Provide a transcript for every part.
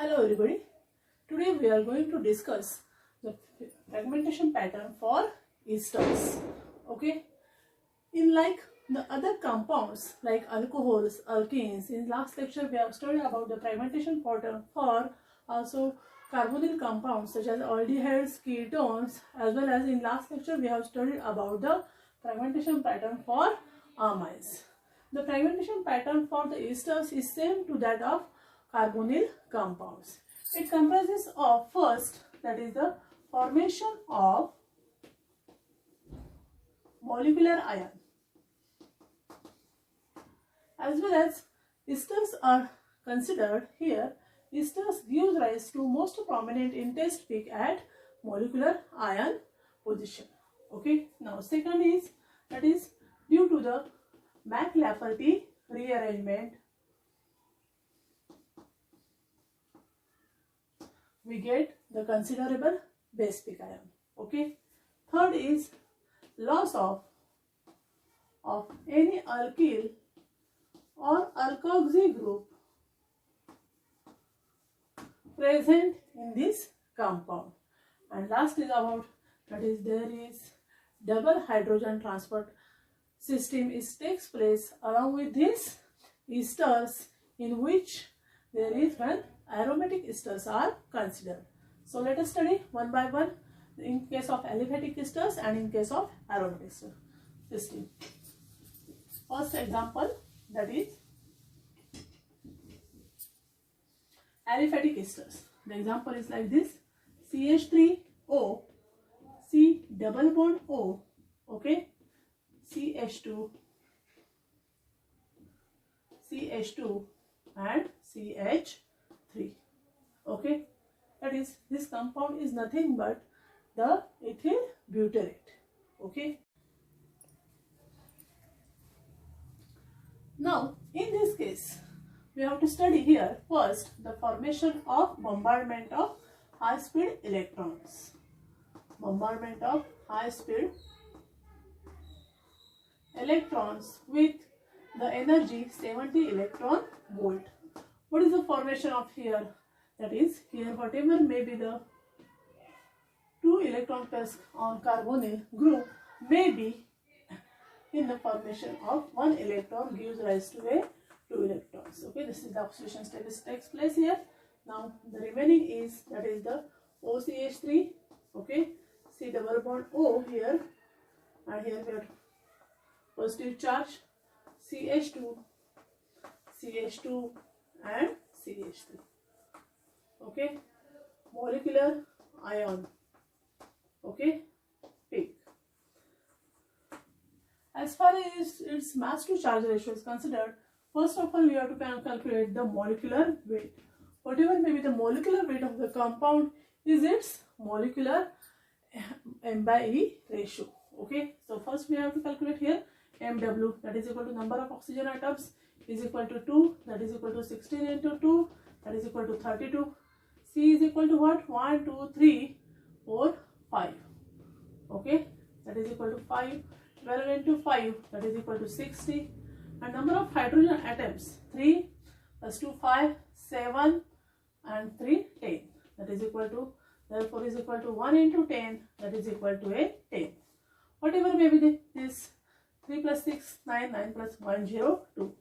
Hello everybody. Today we are going to discuss the fragmentation pattern for esters. Okay. In like the other compounds like alcohols, alkenes, in last lecture we have studied about the fragmentation pattern for also carbonyl compounds such as aldehydes, ketones, as well as in last lecture we have studied about the fragmentation pattern for amines. The fragmentation pattern for the esters is same to that of carbonyl compounds. It comprises of first, that is the formation of molecular ion, as well as esters are considered here. Esters gives rise to most prominent in test peak at molecular ion position. Okay. Now second is, that is due to the McLafferty rearrangement we get the considerable base peak ion. Okay. Third is loss of any alkyl or alkoxy group present in this compound. And last is about, that is there is double hydrogen transport system takes place along with these esters, in which there is when aromatic esters are considered. So let us study one by one in case of aliphatic esters and in case of aromatic system. First example, that is aliphatic esters. The example is like this: CH3O, C double bond O, okay, CH2 and CH3. Okay, that is, this compound is nothing but the ethyl butyrate. Okay. Now in this case we have to study here first the formation of bombardment of high speed electrons. Bombardment of high speed electrons with the energy 70 electron volt. What is the formation of here? That is, here whatever may be the 2 electron pairs on carbonyl group may be in the formation of 1 electron gives rise to a 2 electrons. Okay, this is the oxidation status takes place here. Now the remaining is, that is the OCH3, okay, C double bond O here, and here we have positive charge CH2 and CH3. Okay, molecular ion, okay, peak. As far as its mass to charge ratio is considered, first of all we have to calculate the molecular weight. Whatever may be the molecular weight of the compound is its molecular M by E ratio. Okay, so first we have to calculate here MW, that is equal to number of oxygen atoms, is equal to 2, that is equal to 16 into 2, that is equal to 32. C is equal to what? 1, 2, 3, 4, 5. Okay, that is equal to 5. 12 into 5, that is equal to 60. And number of hydrogen atoms, 3 plus 2, 5, 7 and 3, 10. That is equal to, therefore is equal to 1 into 10, that is equal to a 10. Whatever may be this 3 plus 6, 9, 9 plus 102.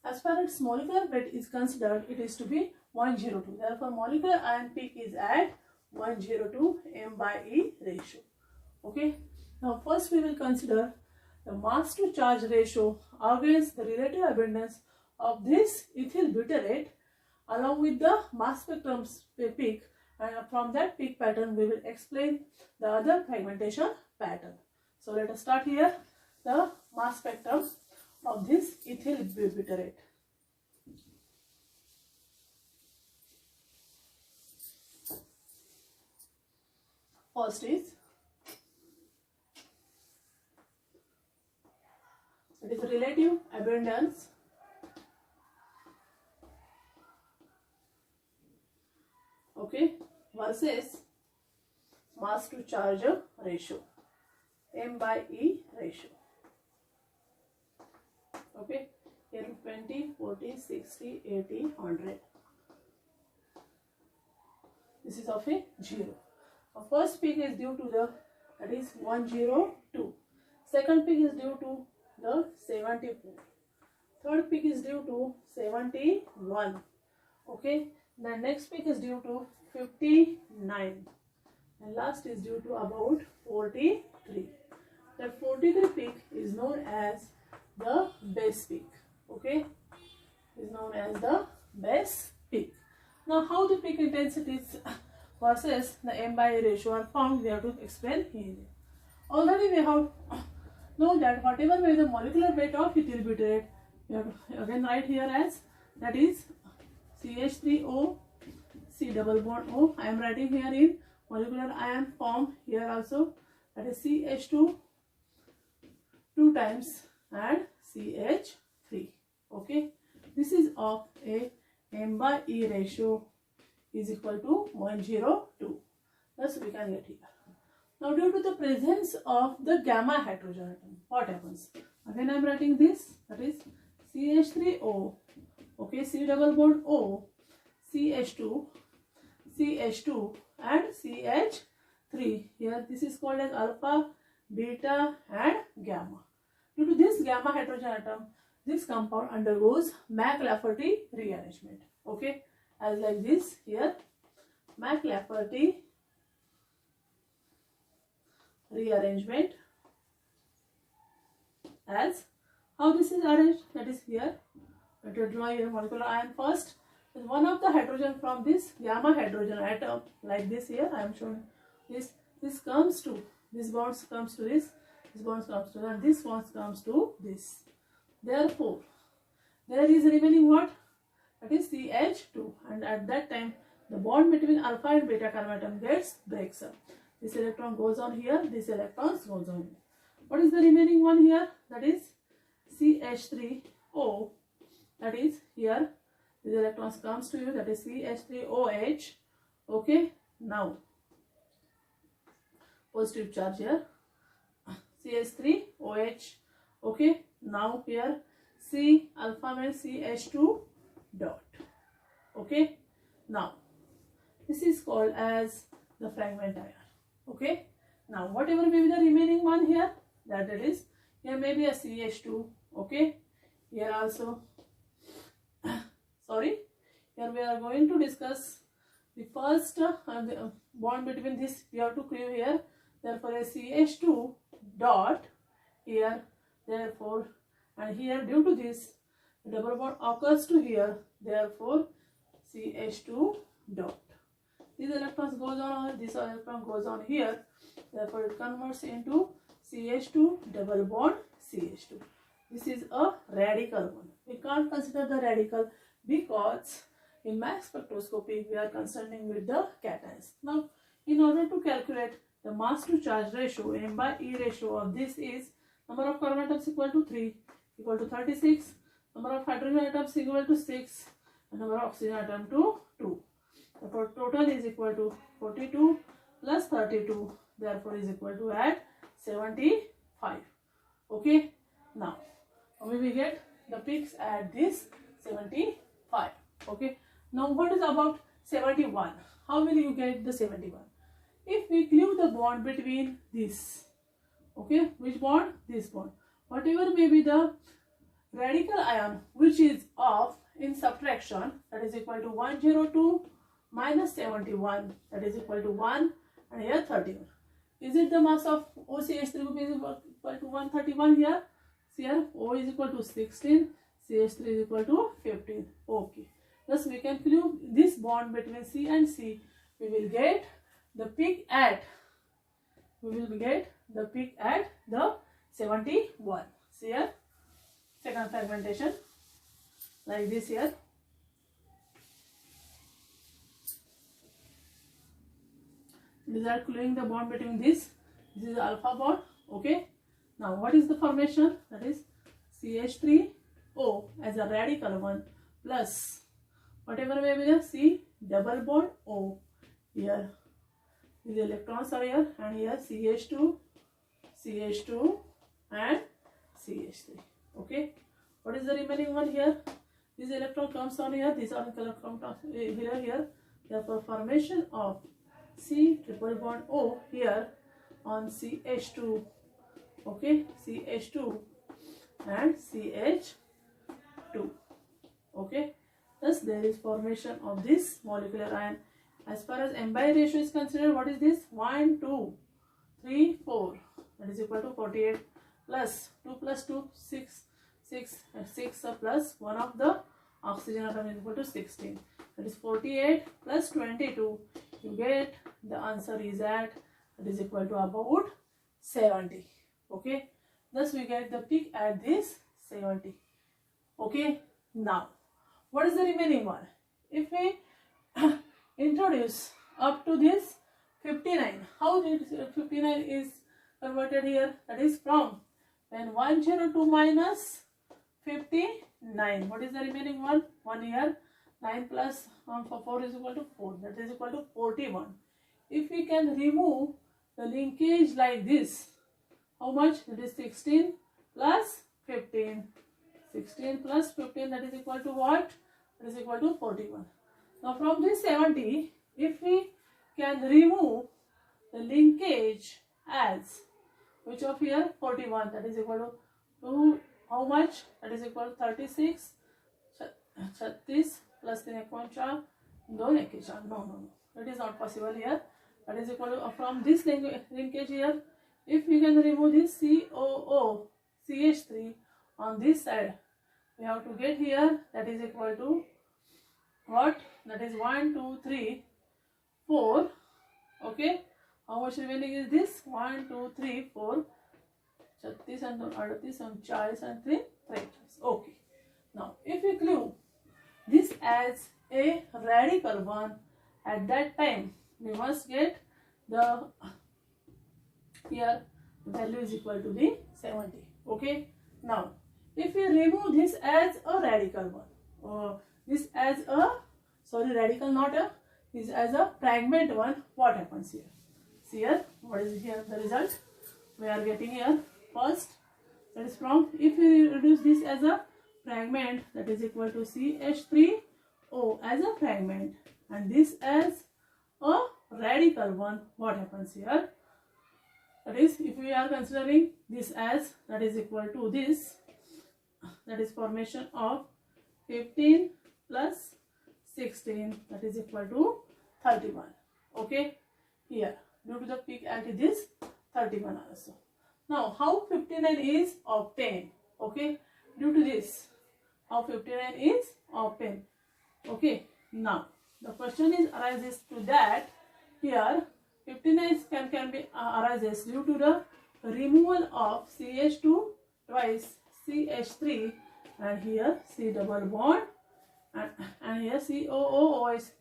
As far as molecular weight is considered, it is to be 102. Therefore, molecular ion peak is at 102 M by E ratio. Okay. Now, first we will consider the mass to charge ratio against the relative abundance of this ethyl butyrate along with the mass spectrum peak, and from that peak pattern we will explain the other fragmentation pattern. So, let us start here the mass spectrum of this ethyl butyrate. First is, it is relative abundance okay versus mass to charge ratio, M by E ratio. Okay, here 20, 40, 60, 80, 100. This is of a 0. Our first peak is due to the, that is 102. Second peak is due to the 74. Third peak is due to 71. Okay. The next peak is due to 59. And last is due to about 43. The 43 peak is known as the base peak. Okay. Is known as the base peak. Now how the peak intensities versus the M by E ratio are found, we have to explain here. Already we have known that whatever may be the molecular weight of ethyl butyrate, we have to again write here as, that is CH3O, C double bond O. I am writing here in molecular ion form here also, that is CH2 2 times and CH3. Okay. This is of a M by E ratio is equal to 102. Thus we can get here. Now due to the presence of the gamma hydrogen atom, what happens? Again I am writing this, that is CH3O, okay, C double bond O, CH2, CH2 and CH3. Here this is called as alpha, beta and gamma. Due to this gamma hydrogen atom, this compound undergoes McLafferty rearrangement. Okay, as like this here, McLafferty rearrangement. As how this is arranged, that is here, let us draw your molecular ion first. With one of the hydrogen from this gamma hydrogen atom, like this here, I am showing this. This comes to, this bonds comes to this bonds comes to, and this bonds comes to this. Therefore, there is remaining what? That is CH2, and at that time the bond between alpha and beta carbon atom breaks up. This electron goes on here, this electron goes on here. What is the remaining one here? That is CH3O. That is here, this electrons comes to you, that is CH3OH. Okay, now positive charge here, CH3OH. Okay, now here C alpha means CH2 dot. Okay, now this is called as the fragment ion. Okay, now whatever may be the remaining one here, that it is, here may be a CH2. Okay, here also sorry, here we are going to discuss the first bond between this, we have to clear here, therefore a CH2 dot here, therefore, and here due to this double bond occurs to here, therefore CH2 dot. These electrons goes on, this electron goes on here, therefore it converts into CH2 double bond CH2. This is a radical one. We can't consider the radical because in mass spectroscopy we are concerning with the cations. Now in order to calculate the mass to charge ratio, M by E ratio of this is number of carbon atoms equal to 3 equal to 36, number of hydrogen atoms equal to 6, and number of oxygen atom to 2. Therefore total is equal to 42 plus 32, therefore is equal to at 75. Okay, now we will get the peaks at this 75. Okay, now what is about 71? How will you get the 71? If we cleave the bond between this, okay, which bond? This bond. Whatever may be the radical ion which is off in subtraction, that is equal to 102 minus 71, that is equal to 1, and here 31. Is it the mass of OCH3 group is equal to 131 here? So here O is equal to 16, CH3 is equal to 15. Okay. Thus we can cleave this bond between C and C. We will get the peak at, the 71. See here, second fragmentation like this here. These are cleaving the bond between this is alpha bond. Okay, now what is the formation? That is CH3O as a radical one plus whatever may be the C double bond O. Here these electrons are here, and here CH2 and CH3. Okay, what is the remaining one here? This electron comes on here, this electron comes here, Therefore, formation of C triple bond O here on CH2, okay, CH2 and CH2, okay. Thus, there is formation of this molecular ion. As far as M by ratio is considered, what is this? 1, 2, 3, 4. That is equal to 48 plus 2 plus 2, 6, 6, and 6 plus 1 of the oxygen atom is equal to 16. That is 48 plus 22. You get the answer is at, that is equal to about 70. Okay. Thus, we get the peak at this 70. Okay. Now, what is the remaining one? If we introduce up to this 59, how did 59 is converted here? That is from when 102 minus 59. What is the remaining one? 1 here. 9 plus 4 is equal to 4. That is equal to 41. If we can remove the linkage like this, how much? That is 16 plus 15. 16 plus 15, that is equal to what? That is equal to 41. Now from this 70, if we can remove the linkage as, which of here? 41, that is equal to how much? That is equal to 36, 36 plus 3 1 4, no, it is not possible here. That is equal to, from this linkage here, if we can remove this COO, CH3 on this side, we have to get here, that is equal to what? That is 1, 2, 3, 4. Okay. How much remaining is this? 1, 2, 3, 4. 36 and 38 and 40 and 3. Okay. Now, if we glue this as a radical one, at that time we must get the here value is equal to the 70. Okay. Now, if we remove this as a radical one, this as a, sorry, radical not a, this as a fragment one, what happens here? See here, what is here the result? We are getting here first, that is from, if we reduce this as a fragment, that is equal to CH3O as a fragment, and this as a radical one, what happens here? That is, if we are considering this as, that is equal to this, that is formation of 15 plus 16, that is equal to 31. Okay, here due to the peak at this 31 also. Now, how 59 is obtained? Okay, due to this, how 59 is obtained? Okay, now the question is arises to that here 59 can be arises due to the removal of CH2 twice CH3 and here C double bond and here COO is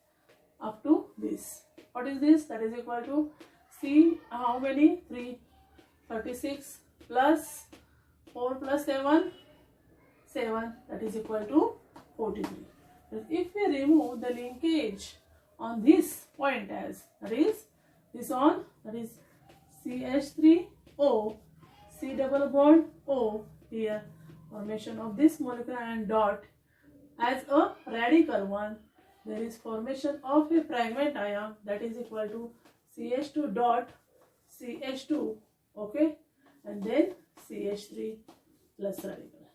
up to this. What is this? That is equal to C, how many? 3, 36 plus 4 plus 7, 7, that is equal to 43. If we remove the linkage on this point as, that is this on, that is CH3O, C double bond O, here formation of this molecular ion dot as a radical one, there is formation of a fragment ion, that is equal to CH2 dot CH2, okay, and then CH3 plus radical.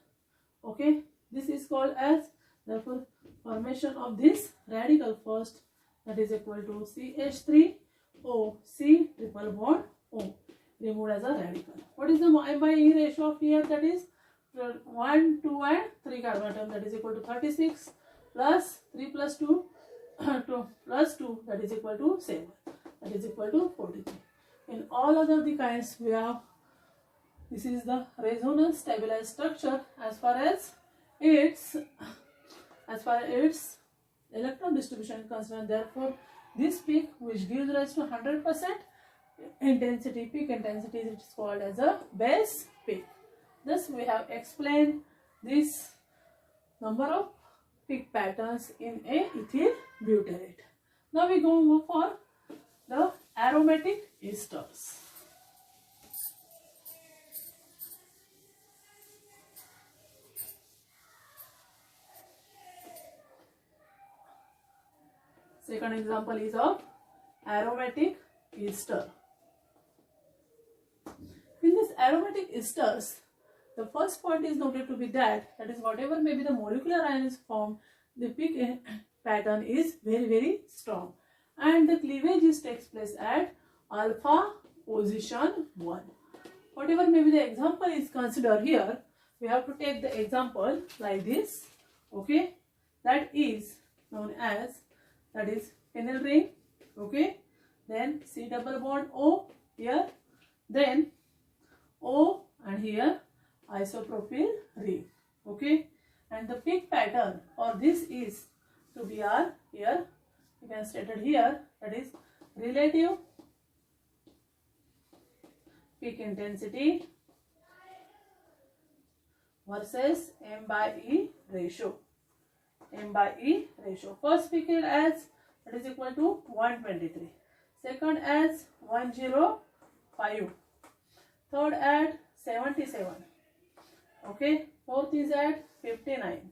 Okay, this is called as, therefore, formation of this radical first, that is equal to CH3O, C triple bond O, removed as a radical. What is the M by E ratio of here? That is 1, 2 and 3 carbon atom, that is equal to 36 plus 3 plus 2, 2 plus 2, that is equal to 7, that is equal to 43. In all other the kinds we have, this is the resonance stabilized structure as far as its electron distribution is concerned. Therefore, this peak which gives rise to 100% intensity, peak intensity, it is called as a base peak. Thus, we have explained this number of peak patterns in a ethyl butyrate. Now we go for the aromatic esters. Second example is of aromatic ester. In this aromatic esters, the first point is noted to be that is whatever may be the molecular ion is formed, the peak pattern is very strong, and the cleavage takes place at alpha position 1. Whatever may be the example is considered here, we have to take the example like this. Okay, that is known as, that is phenyl ring. Okay, then C double bond O here, then O and here isopropyl ring. Okay, and the peak pattern for this is to be R here, you can state it here, that is relative peak intensity versus M by E ratio. M by E ratio. First peak as, that is equal to 123. Second as 105. Third at 77. Okay. Fourth is at 59.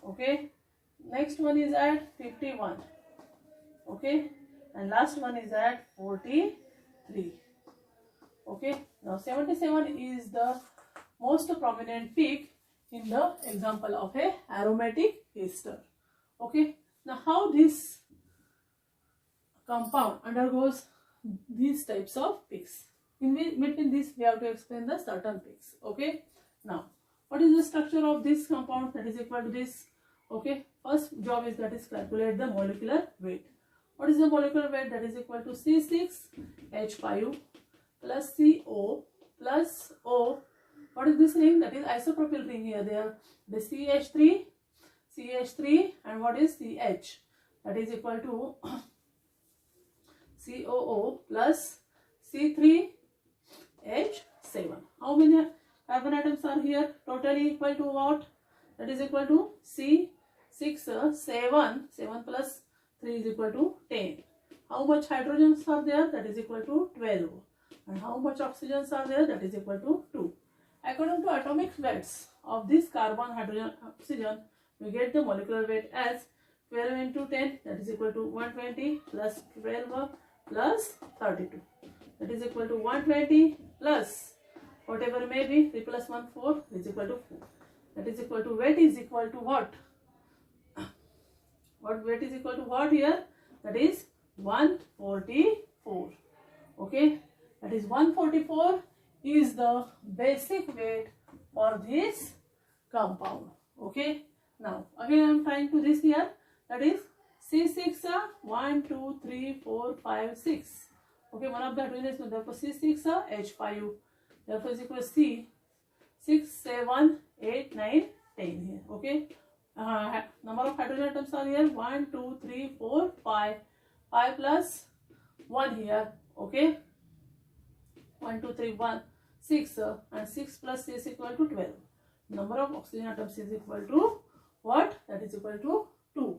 Okay. Next one is at 51. Okay. And last one is at 43. Okay. Now 77 is the most prominent peak in the example of a aromatic ester. Okay. Now how this compound undergoes these types of peaks? In between this we have to explain the certain peaks. Okay. Now what is the structure of this compound? That is equal to this. Okay. First job is, that is calculate the molecular weight. What is the molecular weight? That is equal to C6H5 plus CO plus O. What is this ring? That is isopropyl ring here. There the CH3 and what is CH? That is equal to COO plus C3H7. How many carbon atoms are here? Totally equal to what? That is equal to C6, 7 plus 3 is equal to 10. How much hydrogens are there? That is equal to 12. And how much oxygens are there? That is equal to 2. According to atomic weights of this carbon, hydrogen, oxygen, we get the molecular weight as 12 into 10, that is equal to 120 plus 12 plus 32. That is equal to 120 plus whatever may be, 3 plus 1, 4 is equal to 4. That is equal to, weight is equal to what? What weight is equal to what here? That is 144. Okay, that is 144 is the basic weight for this compound. Okay, now again I am trying to this here, that is C6 1 2 3 4 5 6. Okay, one of the hydrogen is, therefore C6 H5, therefore is equal to C 6 7 8 9 10 here. Okay, number of hydrogen atoms are here 1 2 3 4 5 5 plus 1 here. Okay, 1 2 3 1 6 and 6 plus 6 is equal to 12. Number of oxygen atoms is equal to what? That is equal to 2.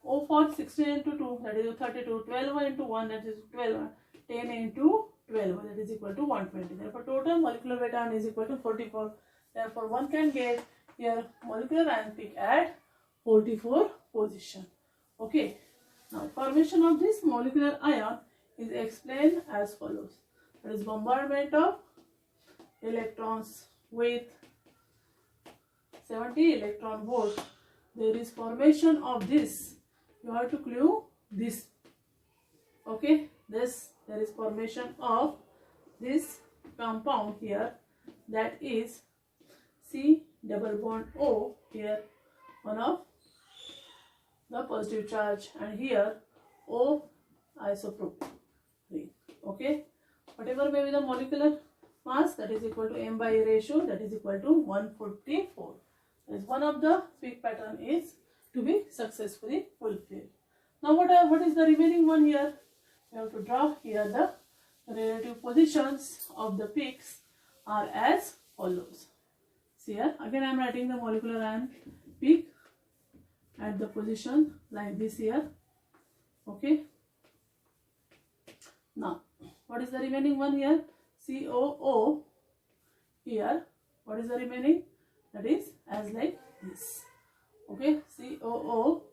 O for 16 into 2, that is 32. 12 into 1, that is 12. 10 into 12, that is equal to 120. Therefore total molecular weight ion is equal to 44. Therefore one can get here molecular ion peak at 44 position. Okay. Now formation of this molecular ion is explained as follows. That is bombardment of electrons with 70 electron volt. There is formation of this. You have to clue this. Okay, this, there is formation of this compound here, that is C double bond O here, one of the positive charge, and here O isopropyl ring. Okay, whatever may be the molecular mass, that is equal to M by E ratio, that is equal to 144. As one of the peak pattern is to be successfully fulfilled. Now what is the remaining one here? We have to draw here the relative positions of the peaks are as follows. See here, again I am writing the molecular ion peak at the position like this here. Okay. Now what is the remaining one here? COO here. What is the remaining? That is as like this. Okay, COO,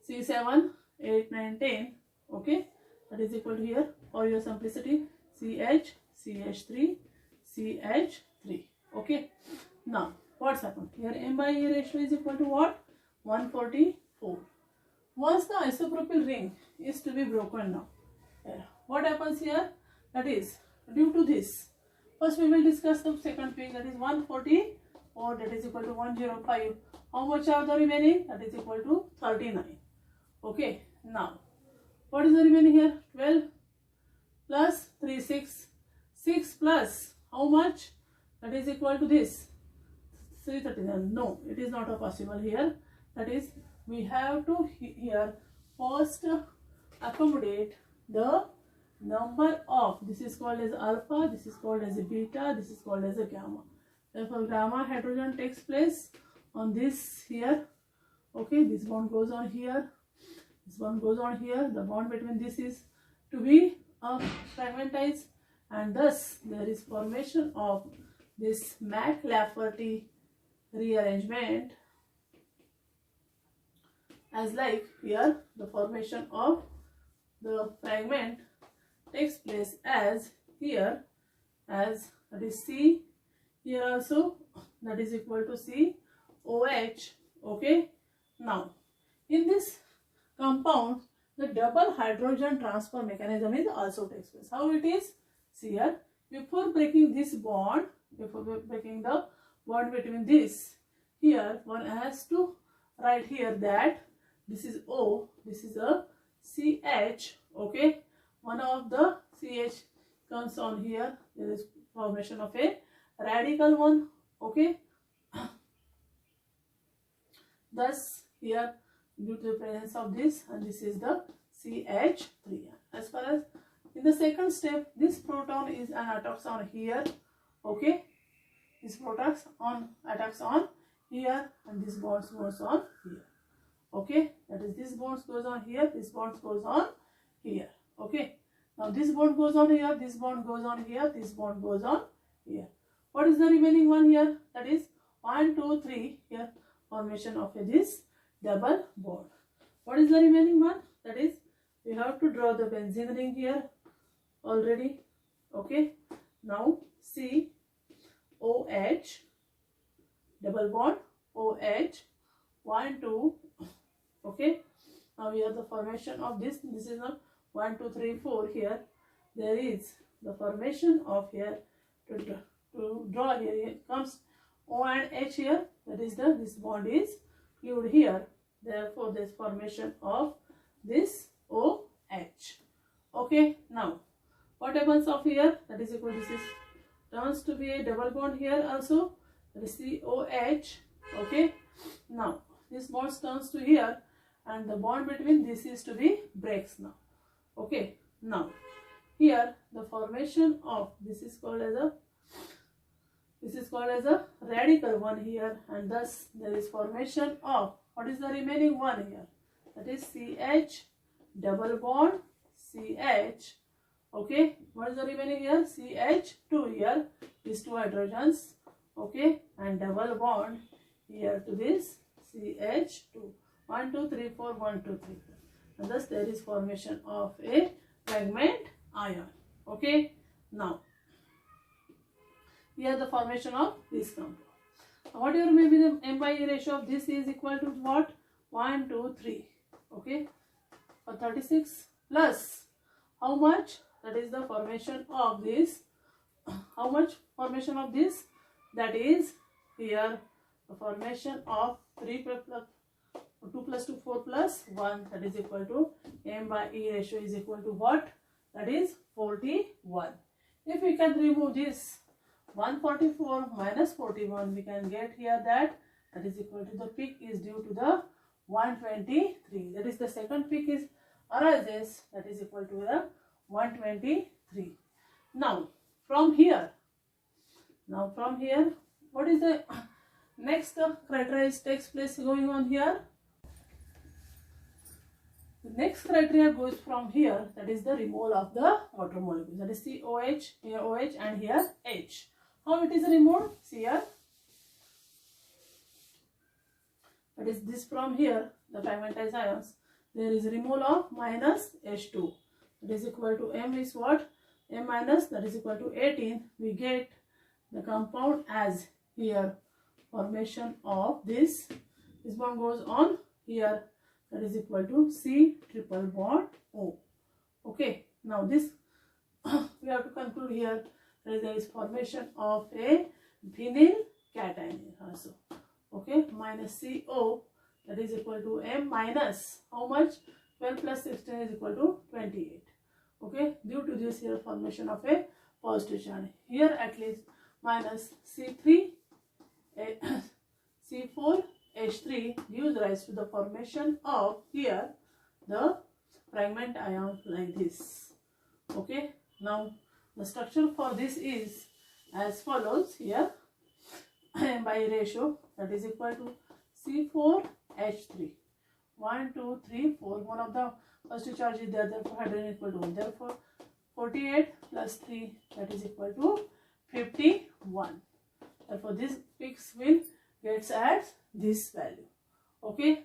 C7, 8, 9, 10. Okay, that is equal to here, for your simplicity, CH, CH3, CH3. Okay, now what's happened here? M by E ratio is equal to what? 144. Once the isopropyl ring is to be broken now, what happens here? That is due to this. First we will discuss the second peak, that is 144, that is equal to 105. How much are the remaining? That is equal to 39. Okay, now what is the remaining here? 12 plus 3, 6. 6 plus how much? That is equal to this 339. No, it is not possible here. That is, we have to here first accommodate the number of, this is called as alpha, this is called as a beta, this is called as a gamma. Therefore gamma hydrogen takes place on this here. Okay, this bond goes on here, this one goes on here. The bond between this is to be fragmentized, and thus there is formation of this McLafferty rearrangement, as like here the formation of the fragment takes place as here, as that is C, here also that is equal to COH. Okay, now in this compound the double hydrogen transfer mechanism is also takes place. How it is? See here, before breaking this bond, before breaking the bond between this, here one has to write here that this is O, this is a CH. Okay, one of the CH comes on here, there is formation of a radical one. Okay, thus here due to the presence of this, and this is the CH3. As far as in the second step, this proton is an attacks on here. Okay, this proton attacks on here, and this bonds goes on here. Okay, that is this bonds goes on here, this bonds goes on here. Okay, now this bond goes on here, this bond goes on here, this bond goes on here. What is the remaining one here? That is 1, 2, 3 here, formation of this double bond. What is the remaining one? That is, we have to draw the benzene ring here already. Okay, now COH, double bond OH, 1, 2. Okay, now we have the formation of this. This is not 1, 2, 3, 4 here. There is the formation of here to draw here. It comes O and H here. That is this bond is fluid here. Therefore, there is formation of this OH. Okay, now what happens of here? That is equal to this turns to be a double bond here also. That is COH. Okay, now this bond turns to here, and the bond between this is to be breaks now. Okay, now here the formation of this is called as a radical one here, and thus there is formation of what is the remaining one here? That is CH, double bond CH. Okay, what is the remaining here? CH2 here, these two hydrogens. Okay, and double bond here to this CH2. 1, 2, 3, 4, 1, 2, 3. And thus there is formation of a fragment ion. Okay, now here the formation of this compound. Whatever may be the M by E ratio of this is equal to what? 1, 2, 3. Okay, for 36 plus how much? That is the formation of this. How much formation of this? That is here the formation of 3 plus 2 plus 2, 4 plus 1, that is equal to M by E ratio is equal to what? That is 41. If we can remove this 144 minus 41, we can get here that is equal to the peak is due to the 123. That is the second peak is arises, that is equal to the 123. Now from here, what is the next criteria takes place going on here? The next criteria goes from here, that is the removal of the water molecule. That is COH, here OH and here H. How it is removed? See here. That is this from here, the fragmentized ions. there is remole of minus H2. That is equal to M is what? M minus, that is equal to 18. We get the compound as here formation of this bond goes on here, that is equal to C triple bond O. Okay, now this we have to conclude here that there is formation of a vinyl cation also. Okay, minus CO, that is equal to M minus how much? 12 plus 16 is equal to 28. Okay, due to this here formation of a positive charge. Here at least minus C3 C4H3 gives rise to the formation of here the fragment ion like this. Okay, now the structure for this is as follows here. By ratio, that is equal to C4H3. 1, 2, 3, 4. One of the positive charge is there, therefore hydrogen is equal to 1. Therefore 48 plus 3, that is equal to 51. Therefore this peaks will gets at this value. Okay,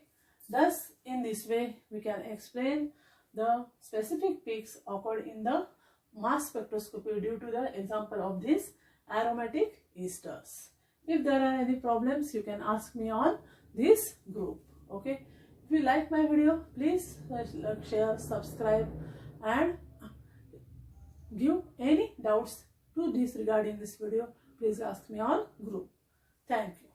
thus in this way we can explain the specific peaks occurred in the mass spectroscopy due to the example of these aromatic esters. If there are any problems, you can ask me on this group. Okay, if you like my video, please like, share, subscribe, and give any doubts to this regarding this video, please ask me on group. Thank you.